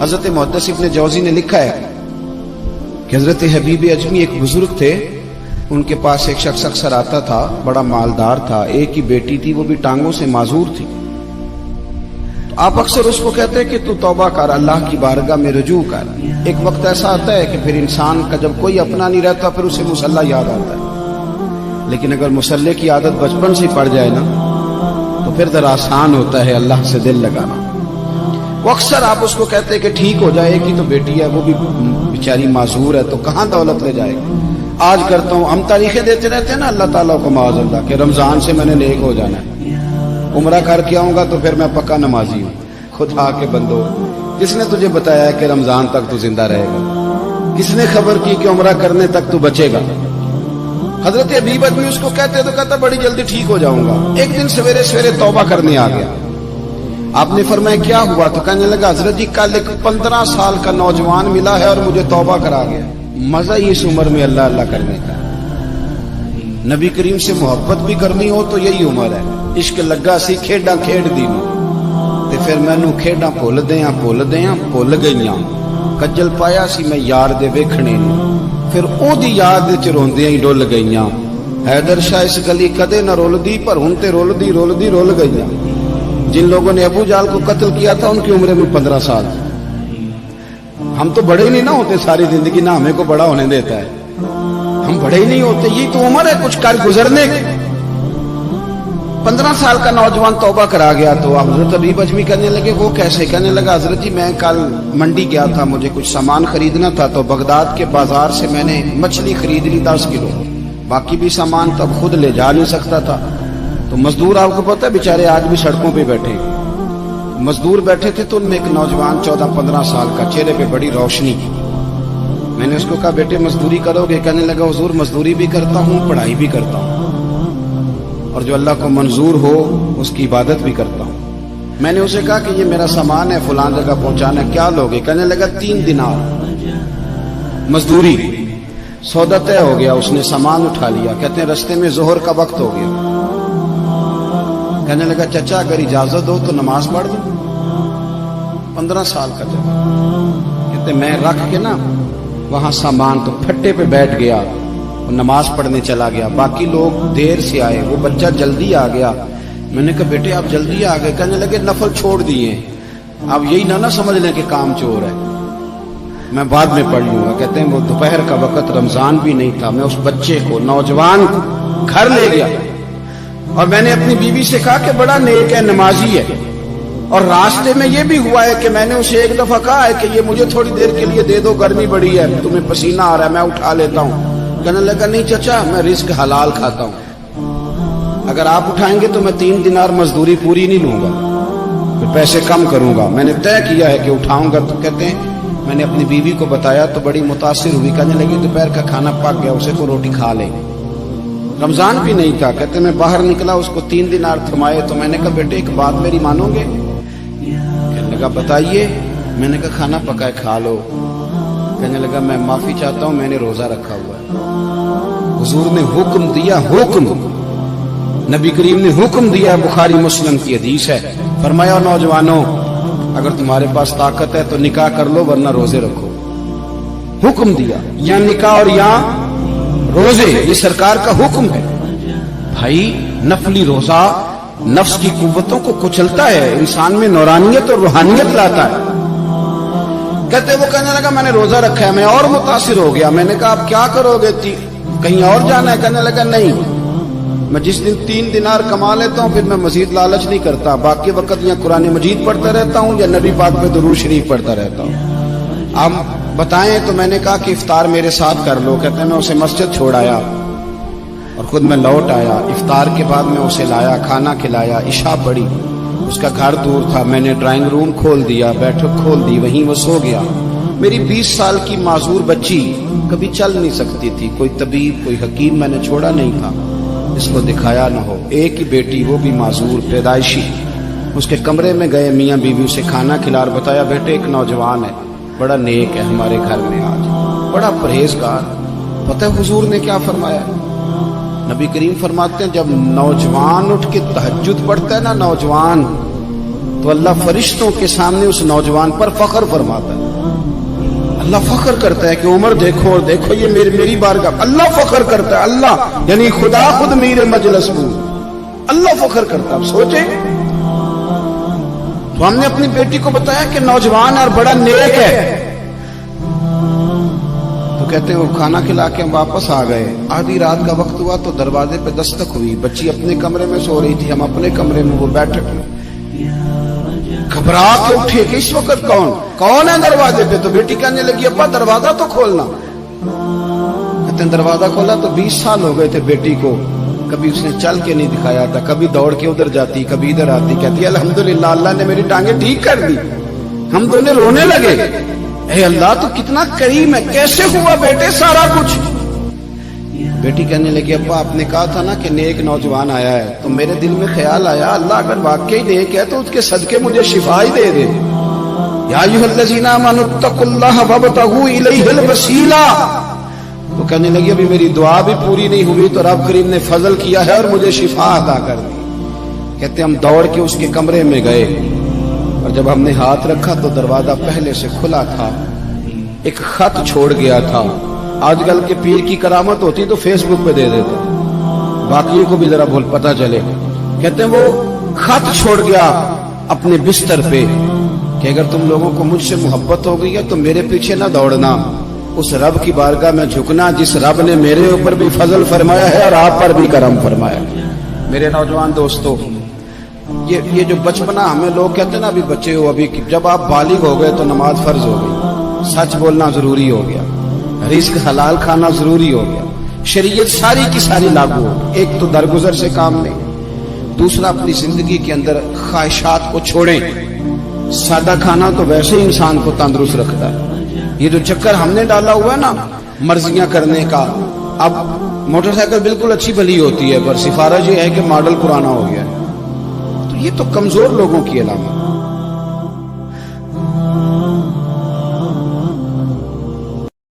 حضرت محدث ابن جوزی نے لکھا ہے کہ حضرت حبیب اجمی ایک بزرگ تھے، ان کے پاس ایک شخص اکثر آتا تھا، بڑا مالدار تھا، ایک ہی بیٹی تھی، وہ بھی ٹانگوں سے معذور تھی۔ تو آپ اکثر اس کو کہتے کہ تو توبہ کر، اللہ کی بارگاہ میں رجوع کر۔ ایک وقت ایسا آتا ہے کہ پھر انسان کا جب کوئی اپنا نہیں رہتا پھر اسے مصلی یاد آتا ہے، لیکن اگر مصلی کی عادت بچپن سے پڑ جائے نا تو پھر ذرا آسان ہوتا ہے اللہ سے دل لگانا۔ وہ اکثر آپ اس کو کہتے کہ ٹھیک ہو جائے گی، تو بیٹی ہے وہ بھی بیچاری معذور ہے، تو کہاں دولت لے جائے گی۔ آج کرتا ہوں، ہم تاریخیں دیتے رہتے ہیں نا اللہ تعالیٰ کو معاذ اللہ کہ رمضان سے میں نے نیک ہو جانا ہے، عمرہ کر کے آؤں گا تو پھر میں پکا نمازی ہوں۔ خدا کے بندو، کس نے تجھے بتایا ہے کہ رمضان تک تو زندہ رہے گا؟ کس نے خبر کی کہ عمرہ کرنے تک تو بچے گا؟ حضرت حبیب اجمی اس کو کہتے تو کہتا بڑی جلدی ٹھیک ہو جاؤں گا۔ ایک دن سویرے سویرے توبہ کرنے آ گیا۔ آپ نے فرمایا کیا ہوا؟ تو کہنے لگا حضرت جی کل ایک 15 سال کا نوجوان ملا ہے اور مجھے توبہ کرا گیا۔ مزہ ہی اس عمر میں اللہ اللہ کرنے کا، نبی کریم سے محبت بھی کرنی ہو تو یہی عمر ہے۔ عشق لگا سی کھیڈاں کھیڈ دی تے پھر مینوں کھیڈاں بھول گئیاں، کجل پایا سی میں یار دے ویکھنے نوں، پھر او دی یاد وچ روندیاں ہی ڈل گئیاں۔ حیدر شاہ اس گلی کدے نہ رولدی پر ہن تے رولدی رول گئیاں۔ جن لوگوں نے ابو جہل کو قتل کیا تھا ان کی عمریں بھی 15 سال۔ ہم تو بڑے ہی نہیں نہ ہوتے ساری زندگی، نہ ہمیں کو بڑا ہونے دیتا ہے، ہم بڑے ہی نہیں ہوتے، یہ تو عمر ہے کچھ کر گزرنے کی۔ 15 سال کا نوجوان توبہ کرا گیا تو حضرت حبیب اجمی کہنے لگے وہ کیسے؟ کہنے لگا حضرت جی میں کل منڈی گیا تھا، مجھے کچھ سامان خریدنا تھا، تو بغداد کے بازار سے میں نے مچھلی خرید لی 10 کلو، باقی بھی سامان تب خود لے جا نہیں سکتا تھا۔ تو مزدور آپ کو پتہ ہے بیچارے آج بھی سڑکوں پہ بیٹھے، مزدور بیٹھے تھے تو ان میں ایک نوجوان 14-15 سال کا، چہرے پہ بڑی روشنی کی۔ میں نے اس کو کہا بیٹے مزدوری کرو گے؟ کہنے لگا حضور مزدوری بھی کرتا ہوں، پڑھائی بھی کرتا ہوں، اور جو اللہ کو منظور ہو اس کی عبادت بھی کرتا ہوں۔ میں نے اسے کہا کہ یہ میرا سامان ہے فلاں جگہ پہنچانا ہے، کیا لوگے؟ کہنے لگا 3 دینار مزدوری۔ سودا طے ہو گیا، اس نے سامان اٹھا لیا۔ کہتے ہیں رستے میں ظہر کا وقت ہو گیا، کہنے لگا چچا اگر اجازت ہو تو نماز پڑھ دو۔ 15 سال کا چچا، کہتے میں رکھ کے نا وہاں سامان تو پھٹے پہ بیٹھ گیا، نماز پڑھنے چلا گیا۔ باقی لوگ دیر سے آئے، وہ بچہ جلدی آ گیا۔ میں نے کہا بیٹے آپ جلدی آ گئے؟ کہنے لگے نفل چھوڑ دیے، آپ یہی نہ سمجھ لیں کہ کام چور ہے، میں بعد میں پڑھ لوں گا۔ کہتے ہیں وہ دوپہر کا وقت، رمضان بھی نہیں تھا، میں اس بچے کو نوجوان کو گھر لے گیا اور میں نے اپنی بیوی سے کہا کہ بڑا نیک ہے، نمازی ہے، اور راستے میں یہ بھی ہوا ہے کہ میں نے اسے ایک دفعہ کہا ہے کہ یہ مجھے تھوڑی دیر کے لیے دے دو، گرمی بڑی ہے، تمہیں پسینہ آ رہا ہے، میں اٹھا لیتا ہوں۔ کہنے لگا نہیں چچا میں رزق حلال کھاتا ہوں، اگر آپ اٹھائیں گے تو میں 3 دینار مزدوری پوری نہیں لوں گا، پھر پیسے کم کروں گا، میں نے طے کیا ہے کہ اٹھاؤں گا۔ تو کہتے ہیں میں نے اپنی بیوی کو بتایا تو بڑی متاثر ہوئی، کہنے لگی دوپہر کا کھانا پک گیا، اسے کو روٹی کھا لے، رمضان بھی نہیں تھا۔ کہتے میں باہر نکلا، اس کو 3 دینار تھمائے، تو میں نے کہا بیٹے ایک بات میری مانو گے؟ کہنے لگا بتائیے۔ میں نے کہا کھانا پکائے کھا لو۔ کہنے لگا میں معافی چاہتا ہوں، میں نے روزہ رکھا ہوا ہے۔ حضور نے حکم دیا، حکم نبی کریم نے حکم دیا، بخاری مسلم کی حدیث ہے، فرمایا نوجوانوں اگر تمہارے پاس طاقت ہے تو نکاح کر لو ورنہ روزے رکھو۔ حکم دیا، یا نکاح اور یا روزے، یہ سرکار کا حکم ہے۔ بھائی نفلی روزہ نفس کی قوتوں کو کچلتا ہے، انسان میں نورانیت اور روحانیت لاتا ہے۔ کہتے وہ کہنے لگا میں نے روزہ رکھا ہے، میں اور متاثر ہو گیا۔ میں نے کہا آپ کیا کرو گے؟ کہیں اور جانا ہے؟ کہنے لگا نہیں، میں جس دن 3 دینار کما لیتا ہوں پھر میں مزید لالچ نہیں کرتا، باقی وقت یا قرآن مجید پڑھتا رہتا ہوں یا نبی پاک پہ درود شریف پڑھتا رہتا ہوں۔ آپ بتائیں؟ تو میں نے کہا کہ افطار میرے ساتھ کر لو۔ کہتے ہیں میں اسے مسجد چھوڑ آیا اور خود میں لوٹ آیا۔ افطار کے بعد میں اسے لایا، کھانا کھلایا، عشاء پڑھی، اس کا گھر دور تھا، میں نے ڈرائنگ روم کھول دیا، بیٹھک کھول دی، وہیں وہ سو گیا۔ میری 20 سال کی معذور بچی کبھی چل نہیں سکتی تھی، کوئی طبیب کوئی حکیم میں نے چھوڑا نہیں تھا اس کو دکھایا نہ ہو۔ ایک ہی بیٹی، وہ بھی معذور پیدائشی، اس کے کمرے میں گئے، میاں بیوی اسے کھانا کھلا اور بتایا بیٹے ایک نوجوان ہے، بڑا نیک ہے ہمارے گھر میں، آج بڑا پرہیزگار۔ پتہ ہے حضور نے کیا فرمایا؟ نبی کریم فرماتے ہیں جب نوجوان اٹھ کے تہجد پڑھتا ہے نا نوجوان، تو تو اللہ فرشتوں کے سامنے اس نوجوان پر فخر فرماتا ہے. اللہ فخر کرتا ہے کہ عمر دیکھو اور دیکھو یہ میری بارگاہ. اللہ فخر کرتا ہے, اللہ یعنی خدا خود میرے مجلس میں, اللہ فخر کرتا ہے. اب سوچیں, تو ہم نے اپنی بیٹی کو بتایا کہ نوجوان اور بڑا نیک ہے, تو کہتے ہیں وہ کھانا کھلا کے ہم واپس آ گئے. آدھی رات کا وقت ہوا تو دروازے پہ دستک ہوئی. بچی اپنے کمرے میں سو رہی تھی, ہم اپنے کمرے میں, وہ بیٹھک میں. گھبرا کے اٹھے کہ اس وقت کون ہے دروازے پہ؟ تو بیٹی کہنے لگی ابا دروازہ تو کھولنا. کہتے ہیں دروازہ کھولا تو 20 سال ہو گئے تھے بیٹی کو, کبھی اس نے چل کے نہیں دکھایا تھا, کبھی دوڑ کے ادھر جاتی کبھی ادھر آتی. کہتی ہے الحمدللہ اللہ نے میری ٹانگیں ٹھیک کر دی. ہم دونوں رونے لگے, اے اللہ تو کتنا کریم ہے, کیسے ہوا بیٹے سارا کچھ؟ بیٹی کہنے لگی ابا آپ نے کہا تھا نا کہ نیک نوجوان آیا ہے, تو میرے دل میں خیال آیا اللہ اگر واقعی نیک ہے تو اس کے صدقے مجھے شفا ہی دے دے. یا ایھا الذین آمنوا اتقوا اللہ وابتغوا الیہ الوسیلہ. تو کہنے لگی ابھی میری دعا بھی پوری نہیں ہوئی تو رب کریم نے فضل کیا ہے اور مجھے شفا عطا کر دی. کہتے ہم دوڑ کے اس کے کمرے میں گئے, اور جب ہم نے ہاتھ رکھا تو دروازہ پہلے سے کھلا تھا. ایک خط چھوڑ گیا تھا. آج کل کے پیر کی کرامت ہوتی تو فیس بک پہ دے دیتے, باقیوں کو بھی ذرا بھول پتہ چلے. کہتے ہیں وہ خط چھوڑ گیا اپنے بستر پہ کہ اگر تم لوگوں کو مجھ سے محبت ہو گئی ہے تو میرے پیچھے نہ دوڑنا, اس رب کی بارگاہ میں جھکنا جس رب نے میرے اوپر بھی فضل فرمایا ہے اور آپ پر بھی کرم فرمایا. میرے نوجوان دوستو, یہ جو بچپنا ہمیں لوگ کہتے ہیں نا ابھی بچے ہو, ابھی جب آپ بالغ ہو گئے تو نماز فرض ہو گئی, سچ بولنا ضروری ہو گیا, رزق حلال کھانا ضروری ہو گیا, شریعت ساری کی ساری لاگو ہو. ایک تو درگزر سے کام لیں, دوسرا اپنی زندگی کے اندر خواہشات کو چھوڑیں. سادہ کھانا تو ویسے ہی انسان کو تندرست رکھتا ہے. یہ جو چکر ہم نے ڈالا ہوا ہے نا مرضیاں کرنے کا, اب موٹر سائیکل بالکل اچھی بھلی ہوتی ہے پر سفارش یہ ہے کہ ماڈل پرانا ہو گیا ہے, تو یہ تو کمزور لوگوں کی علامت.